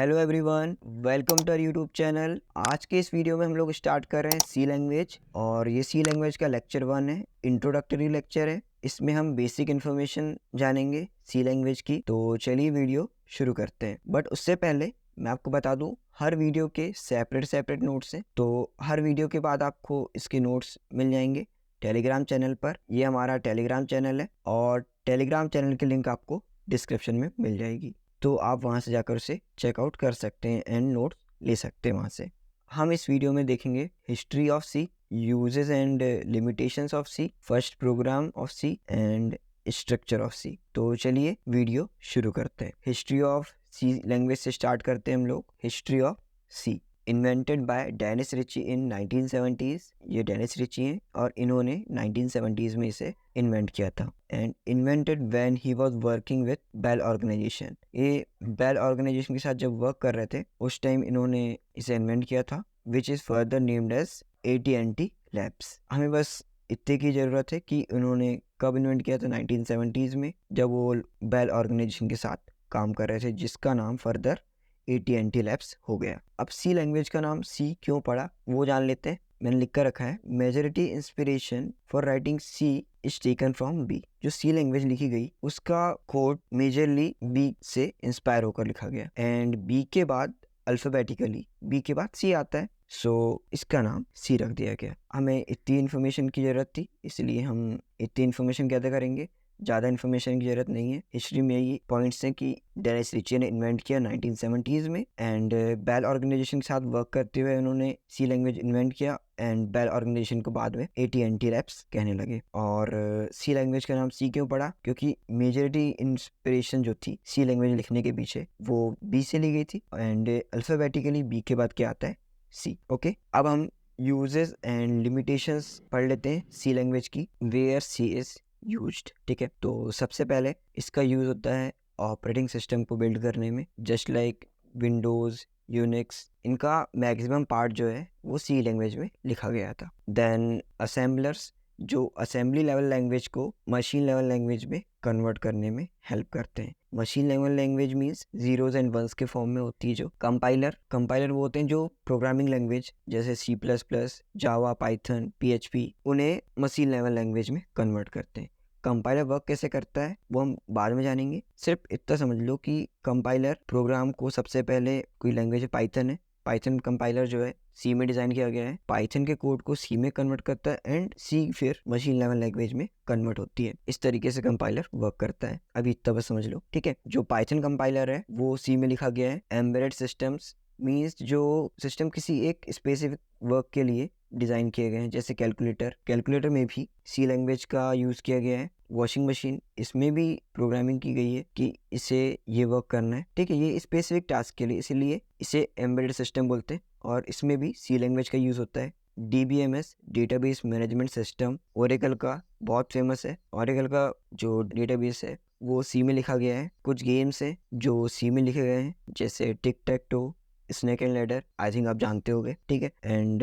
Hello everyone, welcome to our YouTube channel. आज के इस वीडियो में हम लोग स्टार्ट कर रहे हैं सी लैंग्वेज और ये सी लैंग्वेज का लेक्चर 1 है, इंट्रोडक्टरी लेक्चर है। इसमें हम बेसिक इन्फॉर्मेशन जानेंगे सी लैंग्वेज की। तो चलिए वीडियो शुरू करते हैं। बट उससे पहले मैं आपको बता दूं, हर वीडियो के सेपरेट नोट्स हैं। तो हर वीडियो के बाद आपको इसके नोट्स मिल जाएंगे टेलीग्राम चैनल पर। ये हमारा टेलीग्राम चैनल है और टेलीग्राम चैनल की लिंक आपको डिस्क्रिप्शन में मिल जाएगी, तो आप वहाँ से जाकर उसे चेकआउट कर सकते हैं एंड नोट्स ले सकते हैं वहाँ से। हम इस वीडियो में देखेंगे history of C, uses and limitations of C, first program of C and structure of C. तो चलिए वीडियो शुरू करते हैं। हिस्ट्री ऑफ सी लैंग्वेज से स्टार्ट करते हैं हम लोग। History of C invented by Dennis Ritchie in 1970s। ये डेनिस रिची हैं और इन्होंने 1970s में इसे इन्वेंट किया था and invented when he was working with Bell organisation. ये बेल ऑर्गेनाइजेशन के साथ जब वर्क कर रहे थे उस टाइम इन्होंने इसे इन्वेंट किया था, which is further named as AT&T labs. हमें बस इतने की ज़रूरत है कि उन्होंने कब इन्वेंट किया था, 1970s में, जब वो बेल ऑर्गेनाइजेशन के साथ काम कर रहे थे, जिसका नाम फर्दर AT&T लैब्स हो गया। अब सी लैंग्वेज का नाम सी क्यों पड़ा वो जान लेते हैं। मैंने लिख कर रखा है, majority inspiration for writing C is taken from B. जो सी लैंग्वेज लिखी गई उसका कोड मेजरली बी से इंस्पायर होकर लिखा गया एंड बी के बाद अल्फाबेटिकली बी के बाद सी आता है, सो इसका नाम सी रख दिया गया। हमें इतनी इन्फॉर्मेशन की ज़रूरत थी, इसलिए हम इतनी इन्फॉर्मेशन गैदर करेंगे, ज़्यादा इन्फॉर्मेशन की ज़रूरत नहीं है। हिस्ट्री में ये पॉइंट्स हैं कि डेनिस रिची ने इन्वेंट किया 1970s में एंड बेल ऑर्गेनाइजेशन के साथ वर्क करते हुए उन्होंने सी लैंग्वेज इन्वेंट किया एंड बेल ऑर्गेनाइजेशन को बाद में AT&T लैब्स कहने लगे। और सी लैंग्वेज का नाम सी क्यों पड़ा, क्योंकि मेजॉरिटी इंस्पिरेशन जो थी सी लैंग्वेज लिखने के पीछे वो बी से ली गई थी एंड अल्फाबेटिकली बी के बाद क्या आता है, सी। ओके, अब हम यूजेस एंड लिमिटेशंस पढ़ लेते हैं सी लैंग्वेज की, वेयर सी इज यूज्ड। ठीक है, तो सबसे पहले इसका यूज होता है ऑपरेटिंग सिस्टम को बिल्ड करने में, जस्ट लाइक विंडोज, यूनिक्स। इनका मैक्सिमम पार्ट जो है वो सी लैंग्वेज में लिखा गया था। देन असेंबलर्स, जो असेंबली लेवल लैंग्वेज को मशीन लेवल लैंग्वेज में कन्वर्ट करने में हेल्प करते हैं। Machine level language means zeros and ones के फॉर्म में होती है। जो कंपाइलर वो होते हैं जो प्रोग्रामिंग लैंग्वेज जैसे C++, जावा, पाइथन, PHP, उन्हें मशीन लेवल लैंग्वेज में कन्वर्ट करते हैं। कंपाइलर वर्क कैसे करता है वो हम बाद में जानेंगे। सिर्फ इतना समझ लो कि कंपाइलर प्रोग्राम को, सबसे पहले कोई लैंग्वेज पाइथन है, पाइथन कंपाइलर जो है सी में डिजाइन किया गया है, पाइथन के कोड को सी में कन्वर्ट करता है एंड सी फिर मशीन लेवल लैंग्वेज में कन्वर्ट होती है। इस तरीके से कंपाइलर वर्क करता है। अभी इतना बस समझ लो, ठीक है। जो पाइथन कंपाइलर है वो सी में लिखा गया है। एम्बेडेड सिस्टम्स मीन्स जो सिस्टम किसी एक स्पेसिफिक वर्क के लिए डिज़ाइन किए गए हैं, जैसे कैलकुलेटर में भी सी लैंग्वेज का यूज़ किया गया है। वॉशिंग मशीन, इसमें भी प्रोग्रामिंग की गई है कि इसे ये वर्क करना है, ठीक है, ये स्पेसिफिक टास्क के लिए, इसीलिए इसे एम्बेडेड सिस्टम बोलते हैं और इसमें भी सी लैंग्वेज का यूज़ होता है। DBMS, database management system, Oracle का बहुत फेमस है। ओरेकल का जो डेटाबेस है वो सी में लिखा गया है। कुछ गेम्स हैं जो सी में लिखे गए हैं, जैसे tic tac toe, snake and ladder, I think आप जानते होंगे, ठीक है। And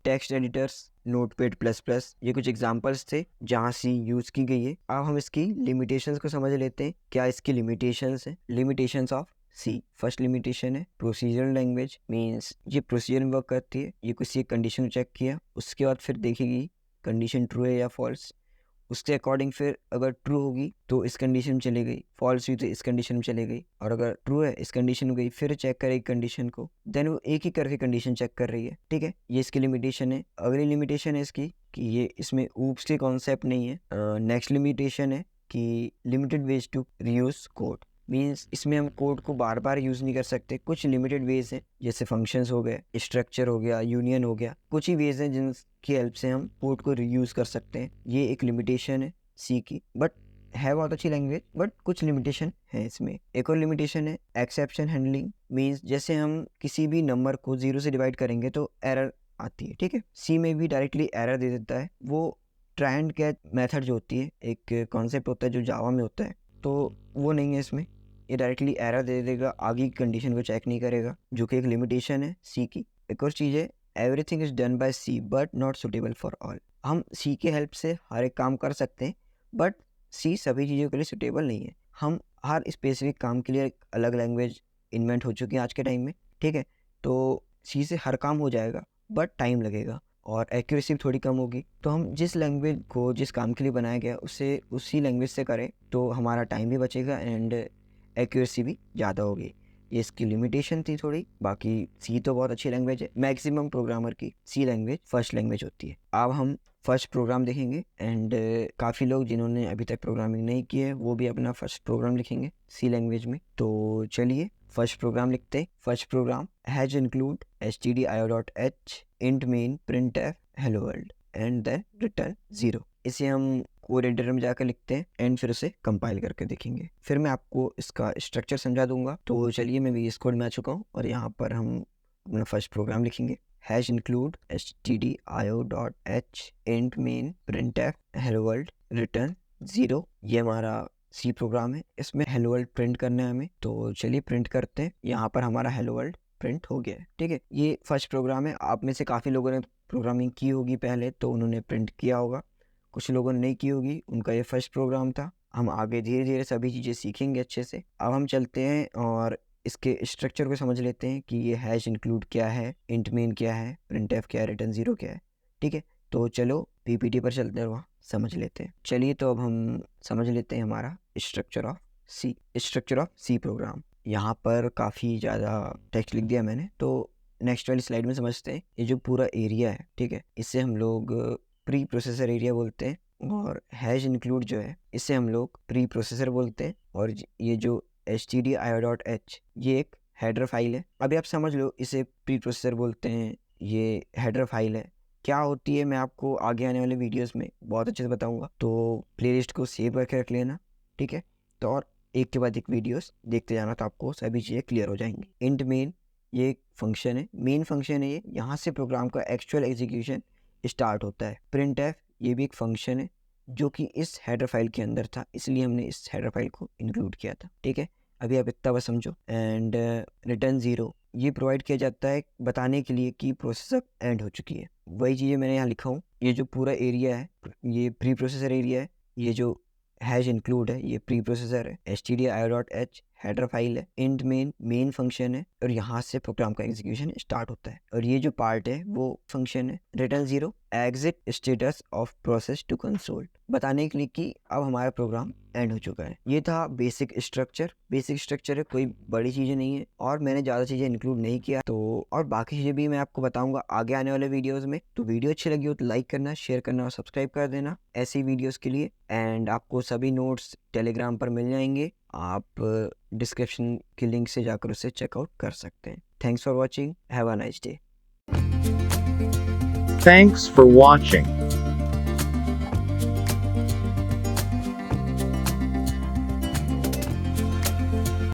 text editors, Notepad plus plus, ये कुछ एग्जांपल्स थे जहाँ सी यूज की गई है। अब हम इसकी लिमिटेशंस को समझ लेते हैं। क्या इसकी लिमिटेशंस हैं? Limitations of C, first limitation है प्रोसीजरल लैंग्वेज, मीन्स ये प्रोसीजर में वर्क करती है। ये किसी कंडीशन चेक किया, उसके बाद फिर देखेगी कंडीशन ट्रू है या फॉल्स, उसके अकॉर्डिंग फिर अगर ट्रू होगी तो इस कंडीशन में चली गई, फॉल्स हुई तो इस कंडीशन में चली गई, और अगर ट्रू है इस कंडीशन में गई, फिर चेक करेगी कंडीशन को, देन वो एक ही करके कंडीशन चेक कर रही है, ठीक है। ये इसकी लिमिटेशन है। अगली लिमिटेशन है इसकी कि ये इसमें ऊप्स के कॉन्सेप्ट नहीं है। नेक्स्ट लिमिटेशन है कि limited ways to reuse code, means इसमें हम कोड को बार बार यूज़ नहीं कर सकते। कुछ लिमिटेड वेज हैं, जैसे फंक्शंस हो गए, स्ट्रक्चर हो गया, यूनियन हो गया, कुछ ही वेज हैं जिनकी हेल्प से हम कोड को रीयूज़ कर सकते हैं। ये एक लिमिटेशन है सी की, बट है बहुत अच्छी लैंग्वेज, बट कुछ लिमिटेशन है इसमें। एक और लिमिटेशन है एक्सेप्शन हैंडलिंग, मीन्स जैसे हम किसी भी नंबर को 0 से डिवाइड करेंगे तो एरर आती है, ठीक है। सी में भी डायरेक्टली एरर दे देता है। वो ट्राई एंड कैच मेथड जो होती है, एक कॉन्सेप्ट होता है जो जावा में होता है, तो वो नहीं है इसमें। ये डायरेक्टली एरर दे देगा, आगे की कंडीशन को चेक नहीं करेगा, जो कि एक लिमिटेशन है सी की। एक और चीज़ है, everything is done by C but not suitable for all. हम सी के हेल्प से हर एक काम कर सकते हैं, बट सी सभी चीज़ों के लिए सुटेबल नहीं है। हम हर स्पेसिफिक काम के लिए एक अलग लैंग्वेज इन्वेंट हो चुकी हैं आज के टाइम में, ठीक है। तो सी से हर काम हो जाएगा बट टाइम लगेगा और एक्यूरेसी भी थोड़ी कम होगी। तो हम जिस लैंग्वेज को जिस काम के लिए बनाया गया उसे उसी लैंग्वेज से करें तो हमारा टाइम भी बचेगा एंड एक्यूरेसी भी ज़्यादा होगी। ये इसकी लिमिटेशन थी थोड़ी, बाकी सी तो बहुत अच्छी लैंग्वेज है। मैक्सिमम प्रोग्रामर की सी लैंग्वेज फर्स्ट लैंग्वेज होती है। अब हम फर्स्ट प्रोग्राम देखेंगे एंड काफ़ी लोग जिन्होंने अभी तक प्रोग्रामिंग नहीं की है वो भी अपना फर्स्ट प्रोग्राम लिखेंगे सी लैंग्वेज में। तो चलिए फर्स्ट प्रोग्राम लिखते हैं। First program has include stdio.h int main printf hello world and then return 0। इसे हम कोड एडिटर में जाकर लिखते हैं एंड फिर उसे कंपाइल करके देखेंगे। फिर मैं आपको इसका स्ट्रक्चर समझा दूंगा। तो चलिए मैं VS कोड में आ चुका हूँ और यहाँ पर हम अपना फर्स्ट प्रोग्राम लिखेंगे। Hash include stdio.h int main printf hello world return 0। ये हमारा सी प्रोग्राम है, इसमें हेलो वर्ल्ड प्रिंट करना है हमें। तो चलिए प्रिंट करते हैं। यहाँ पर हमारा हेलो वर्ल्ड प्रिंट हो गया है, ठीक है। ये फर्स्ट प्रोग्राम है। आप में से काफ़ी लोगों ने प्रोग्रामिंग की होगी पहले तो उन्होंने प्रिंट किया होगा, कुछ लोगों ने नहीं की होगी, उनका ये फर्स्ट प्रोग्राम था। हम आगे धीरे धीरे सभी चीज़ें सीखेंगे अच्छे से। अब हम चलते हैं और इसके स्ट्रक्चर को समझ लेते हैं कि ये हैश इंक्लूड क्या है, इंट मेन क्या है, प्रिंटफ क्या है, रिटर्न 0 क्या है, ठीक है। तो चलो PPT पर चलते हैं वहाँ समझ लेते हैं। चलिए तो अब हम समझ लेते हैं हमारा स्ट्रक्चर ऑफ सी प्रोग्राम। यहाँ पर काफ़ी ज़्यादा टेक्स्ट लिख दिया मैंने, तो नेक्स्ट वाली स्लाइड में समझते हैं। ये जो पूरा एरिया है, ठीक है, इसे हम लोग प्री प्रोसेसर एरिया बोलते हैं और हैश इंक्लूड जो है इसे हम लोग प्री प्रोसेसर बोलते हैं। और ये जो stdio.h ये एक हेडर फाइल है। अभी आप समझ लो इसे प्री प्रोसेसर बोलते हैं, ये हेडर फाइल है। क्या होती है मैं आपको आगे आने वाले वीडियोस में बहुत अच्छे से बताऊंगा, तो प्लेलिस्ट को सेव करके रख लेना, ठीक है। तो और एक के बाद एक वीडियोस देखते जाना तो आपको सभी चीज़ें क्लियर हो जाएंगी। इंट मेन ये एक फंक्शन है, मेन फंक्शन है ये, यहाँ से प्रोग्राम का एक्चुअल एग्जीक्यूशन स्टार्ट होता है। प्रिंटफ ये भी एक फंक्शन है जो कि इस हेडर फाइल के अंदर था, इसलिए हमने इस हेडर फाइल को इंक्लूड किया था, ठीक है। अभी आप इतना बस समझो। एंड रिटर्न 0 ये प्रोवाइड किया जाता है बताने के लिए कि प्रोसेसर एंड हो चुकी है। वही चीज़ें मैंने यहाँ लिखा हूँ। ये जो पूरा एरिया है ये प्री प्रोसेसर एरिया है, ये जो हैश इंक्लूड है ये प्री प्रोसेसर है, stdio.h हेडर फाइल है, इंट मेन फंक्शन है और यहाँ से प्रोग्राम का एग्जीक्यूशन स्टार्ट होता है। और ये जो पार्ट है वो फंक्शन है return 0 exit status of process to console, बताने के लिए कि अब हमारा प्रोग्राम एंड हो चुका है। ये था बेसिक स्ट्रक्चर है, कोई बड़ी चीज़ें नहीं है और मैंने ज़्यादा चीज़ें इंक्लूड नहीं किया। तो और बाकी चीज़ें भी मैं आपको बताऊंगा आगे आने वाले वीडियोज़ में। तो वीडियो अच्छी लगी हो तो लाइक करना, शेयर करना और सब्सक्राइब कर देना ऐसी वीडियोज़ के लिए। एंड आपको सभी नोट्स टेलीग्राम पर मिल जाएंगे, आप डिस्क्रिप्शन की लिंक से जाकर उसे चेकआउट कर सकते हैं। Thanks for watching, have a nice day. Thanks for watching.